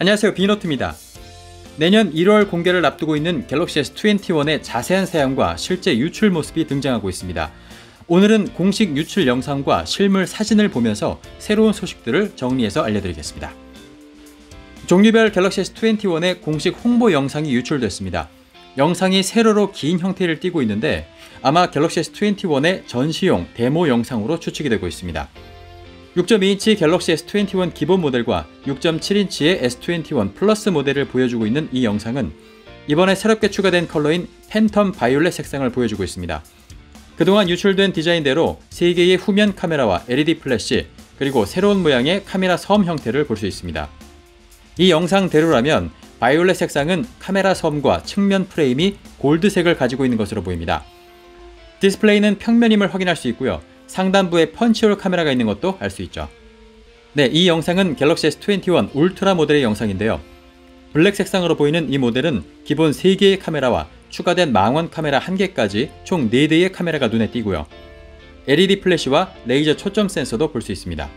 안녕하세요, 빅노트입니다. 내년 1월 공개를 앞두고 있는 갤럭시 S21의 자세한 사양과 실제 유출 모습이 등장하고 있습니다. 오늘은 공식 유출 영상과 실물 사진을 보면서 새로운 소식들을 정리해서 알려드리겠습니다. 종류별 갤럭시 S21의 공식 홍보 영상이 유출됐습니다. 영상이 세로로 긴 형태를 띠고 있는데 아마 갤럭시 S21의 전시용 데모 영상으로 추측이 되고 있습니다. 6.2인치 갤럭시 S21 기본 모델과 6.7인치의 S21 플러스 모델을 보여주고 있는 이 영상은 이번에 새롭게 추가된 컬러인 팬텀 바이올렛 색상을 보여주고 있습니다. 그동안 유출된 디자인대로 3개의 후면 카메라와 LED 플래시, 그리고 새로운 모양의 카메라 섬 형태를 볼 수 있습니다. 이 영상대로라면 바이올렛 색상은 카메라 섬과 측면 프레임이 골드색을 가지고 있는 것으로 보입니다. 디스플레이는 평면임을 확인할 수 있고요. 상단부에 펀치홀 카메라가 있는 것도 알 수 있죠. 네, 이 영상은 갤럭시 S21 울트라 모델의 영상인데요. 블랙 색상으로 보이는 이 모델은 기본 3개의 카메라와 추가된 망원 카메라 1개까지 총 4대의 카메라가 눈에 띄고요. LED 플래시와 레이저 초점 센서도 볼 수 있습니다.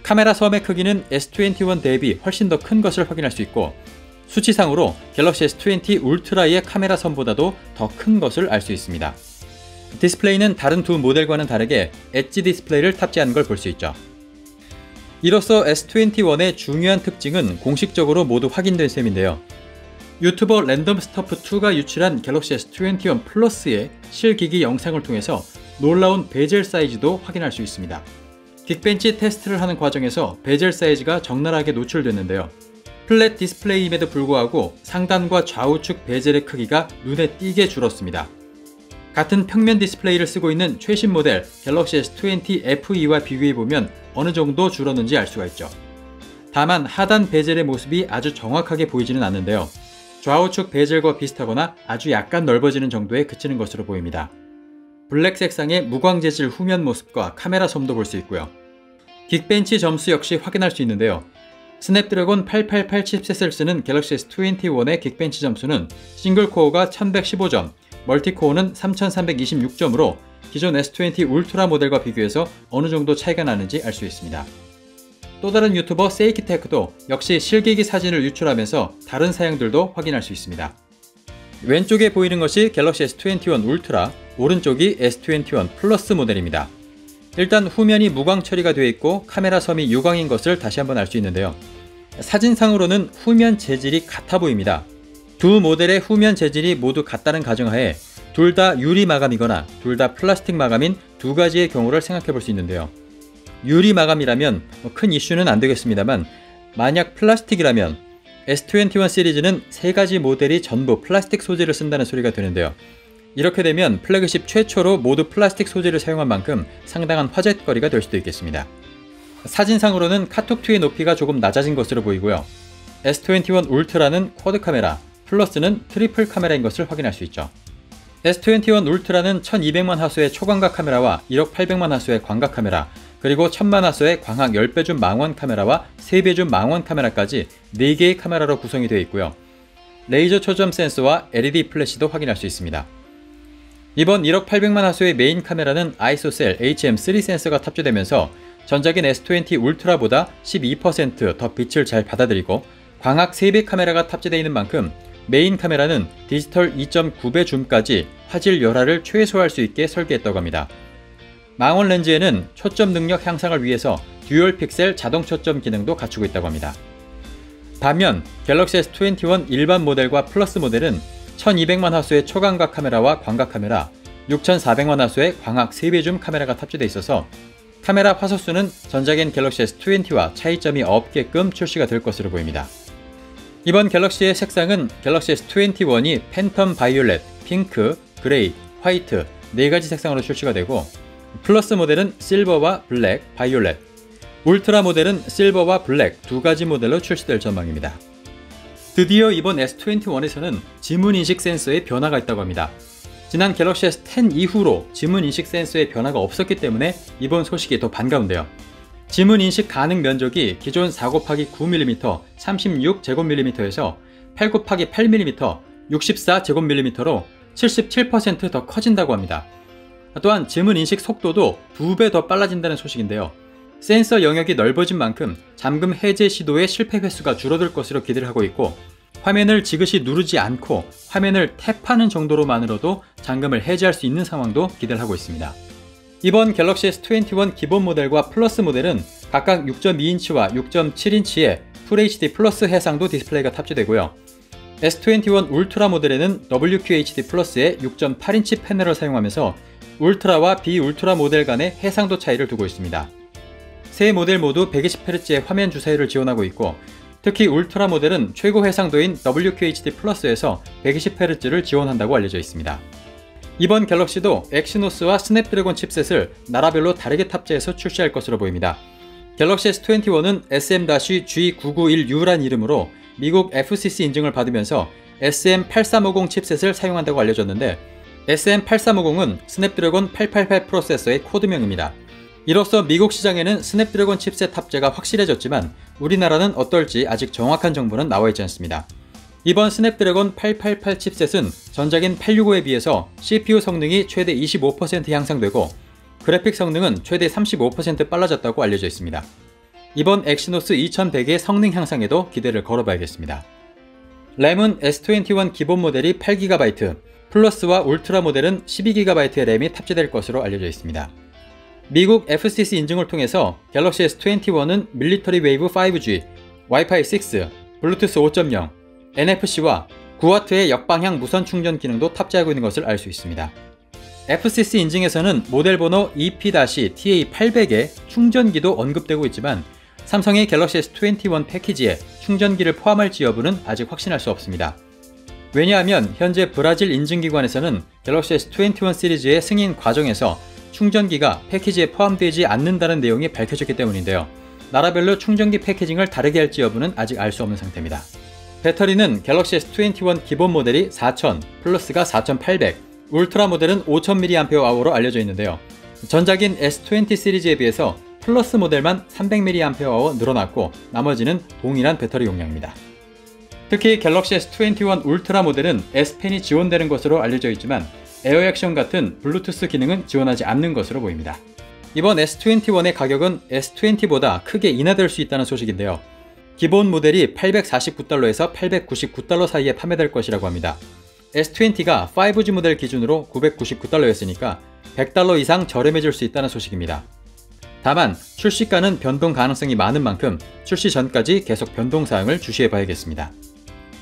카메라 섬의 크기는 S21 대비 훨씬 더 큰 것을 확인할 수 있고, 수치상으로 갤럭시 S20 울트라의 카메라 섬보다도 더 큰 것을 알 수 있습니다. 디스플레이는 다른 두 모델과는 다르게 엣지 디스플레이를 탑재한 걸 볼 수 있죠. 이로써 S21의 중요한 특징은 공식적으로 모두 확인된 셈인데요. 유튜버 랜덤스터프2가 유출한 갤럭시 S21 플러스의 실기기 영상을 통해서 놀라운 베젤 사이즈도 확인할 수 있습니다. 긱벤치 테스트를 하는 과정에서 베젤 사이즈가 적나라하게 노출됐는데요. 플랫 디스플레이임에도 불구하고 상단과 좌우측 베젤의 크기가 눈에 띄게 줄었습니다. 같은 평면 디스플레이를 쓰고 있는 최신 모델 갤럭시 S20 FE와 비교해보면 어느 정도 줄었는지 알 수가 있죠. 다만 하단 베젤의 모습이 아주 정확하게 보이지는 않는데요. 좌우측 베젤과 비슷하거나 아주 약간 넓어지는 정도에 그치는 것으로 보입니다. 블랙 색상의 무광 재질 후면 모습과 카메라 섬도 볼 수 있고요. 긱벤치 점수 역시 확인할 수 있는데요. 스냅드래곤 888 칩셋을 쓰는 갤럭시 S21의 긱벤치 점수는 싱글코어가 1115점, 멀티코어는 3326점으로 기존 S20 울트라 모델과 비교해서 어느 정도 차이가 나는지 알 수 있습니다. 또 다른 유튜버 세이키테크도 역시 실기기 사진을 유출하면서 다른 사양들도 확인할 수 있습니다. 왼쪽에 보이는 것이 갤럭시 S21 울트라, 오른쪽이 S21 플러스 모델입니다. 일단 후면이 무광 처리가 되어 있고 카메라 섬이 유광인 것을 다시 한번 알 수 있는데요. 사진상으로는 후면 재질이 같아 보입니다. 두 모델의 후면 재질이 모두 같다는 가정하에 둘 다 유리 마감이거나 둘 다 플라스틱 마감인 두 가지의 경우를 생각해 볼 수 있는데요. 유리 마감이라면 큰 이슈는 안 되겠습니다만, 만약 플라스틱이라면 S21 시리즈는 3가지 모델이 전부 플라스틱 소재를 쓴다는 소리가 되는데요. 이렇게 되면 플래그십 최초로 모두 플라스틱 소재를 사용한 만큼 상당한 화제거리가 될 수도 있겠습니다. 사진상으로는 카톡2의 높이가 조금 낮아진 것으로 보이고요. S21 울트라는 쿼드 카메라, 플러스는 트리플 카메라인 것을 확인할 수 있죠. S21 울트라는 1200만 화소의 초광각 카메라와 1억 800만 화소의 광각 카메라, 그리고 1000만 화소의 광학 10배 줌 망원 카메라와 3배 줌 망원 카메라까지 4개의 카메라로 구성이 되어 있고요. 레이저 초점 센서와 LED 플래시도 확인할 수 있습니다. 이번 1억 800만 화소의 메인 카메라는 아이소셀 HM3 센서가 탑재되면서 전작인 S20 울트라보다 12% 더 빛을 잘 받아들이고 광학 3배 카메라가 탑재되어 있는 만큼 메인 카메라는 디지털 2.9배 줌까지 화질 열화를 최소화할 수 있게 설계했다고 합니다. 망원 렌즈에는 초점 능력 향상을 위해서 듀얼 픽셀 자동 초점 기능도 갖추고 있다고 합니다. 반면 갤럭시 S21 일반 모델과 플러스 모델은 1200만 화소의 초광각 카메라와 광각 카메라, 6400만 화소의 광학 3배 줌 카메라가 탑재되어 있어서 카메라 화소수는 전작인 갤럭시 S20와 차이점이 없게끔 출시가 될 것으로 보입니다. 이번 갤럭시의 색상은 갤럭시 S21이 팬텀 바이올렛, 핑크, 그레이, 화이트 4가지 색상으로 출시가 되고, 플러스 모델은 실버와 블랙, 바이올렛, 울트라 모델은 실버와 블랙 2가지 모델로 출시될 전망입니다. 드디어 이번 S21에서는 지문인식 센서의 변화가 있다고 합니다. 지난 갤럭시 S10 이후로 지문인식 센서의 변화가 없었기 때문에 이번 소식이 더 반가운데요. 지문인식 가능 면적이 기존 4곱하기9mm 36제곱mm에서 8곱하기8mm 64제곱mm로 77% 더 커진다고 합니다. 또한 지문인식 속도도 2배 더 빨라진다는 소식인데요. 센서 영역이 넓어진 만큼 잠금 해제 시도의 실패 횟수가 줄어들 것으로 기대를 하고 있고, 화면을 지그시 누르지 않고 화면을 탭하는 정도로만으로도 잠금을 해제할 수 있는 상황도 기대를 하고 있습니다. 이번 갤럭시 S21 기본 모델과 플러스 모델은 각각 6.2인치와 6.7인치의 FHD 플러스 해상도 디스플레이가 탑재되고요. S21 울트라 모델에는 WQHD 플러스의 6.8인치 패널을 사용하면서 울트라와 비울트라 모델 간의 해상도 차이를 두고 있습니다. 세 모델 모두 120Hz의 화면 주사율을 지원하고 있고, 특히 울트라 모델은 최고 해상도인 WQHD 플러스에서 120Hz를 지원한다고 알려져 있습니다. 이번 갤럭시도 엑시노스와 스냅드래곤 칩셋을 나라별로 다르게 탑재해서 출시할 것으로 보입니다. 갤럭시 S21은 SM-G991U란 이름으로 미국 FCC 인증을 받으면서 SM8350 칩셋을 사용한다고 알려졌는데, SM8350은 스냅드래곤 888 프로세서의 코드명입니다. 이로써 미국 시장에는 스냅드래곤 칩셋 탑재가 확실해졌지만 우리나라는 어떨지 아직 정확한 정보는 나와있지 않습니다. 이번 스냅드래곤 888 칩셋은 전작인 865에 비해서 CPU 성능이 최대 25% 향상되고 그래픽 성능은 최대 35% 빨라졌다고 알려져 있습니다. 이번 엑시노스 2100의 성능 향상에도 기대를 걸어봐야겠습니다. 램은 S21 기본 모델이 8GB, 플러스와 울트라 모델은 12GB의 램이 탑재될 것으로 알려져 있습니다. 미국 FCC 인증을 통해서 갤럭시 S21은 밀리터리 웨이브 5G, 와이파이 6, 블루투스 5.0, NFC와 9W의 역방향 무선 충전 기능도 탑재하고 있는 것을 알 수 있습니다. FCC 인증에서는 모델 번호 EP-TA800에 충전기도 언급되고 있지만 삼성의 갤럭시 S21 패키지에 충전기를 포함할지 여부는 아직 확신할 수 없습니다. 왜냐하면 현재 브라질 인증기관에서는 갤럭시 S21 시리즈의 승인 과정에서 충전기가 패키지에 포함되지 않는다는 내용이 밝혀졌기 때문인데요. 나라별로 충전기 패키징을 다르게 할지 여부는 아직 알 수 없는 상태입니다. 배터리는 갤럭시 S21 기본 모델이 4000, 플러스가 4800, 울트라 모델은 5000mAh로 알려져 있는데요. 전작인 S20 시리즈에 비해서 플러스 모델만 300mAh 늘어났고 나머지는 동일한 배터리 용량입니다. 특히 갤럭시 S21 울트라 모델은 S펜이 지원되는 것으로 알려져 있지만 에어 액션 같은 블루투스 기능은 지원하지 않는 것으로 보입니다. 이번 S21의 가격은 S20보다 크게 인하될 수 있다는 소식인데요. 기본 모델이 $849에서 $899 사이에 판매될 것이라고 합니다. S20가 5G 모델 기준으로 $999였으니까 $100 이상 저렴해질 수 있다는 소식입니다. 다만 출시가는 변동 가능성이 많은 만큼 출시 전까지 계속 변동 사항을 주시해 봐야겠습니다.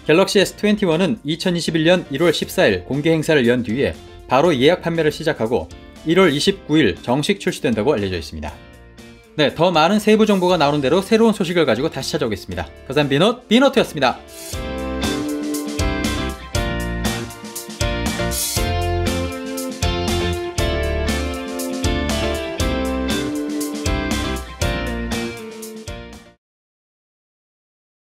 갤럭시 S21은 2021년 1월 14일 공개 행사를 연 뒤에 바로 예약 판매를 시작하고 1월 29일 정식 출시된다고 알려져 있습니다. 네, 더 많은 세부 정보가 나오는 대로 새로운 소식을 가지고 다시 찾아오겠습니다. 부산 비너트였습니다.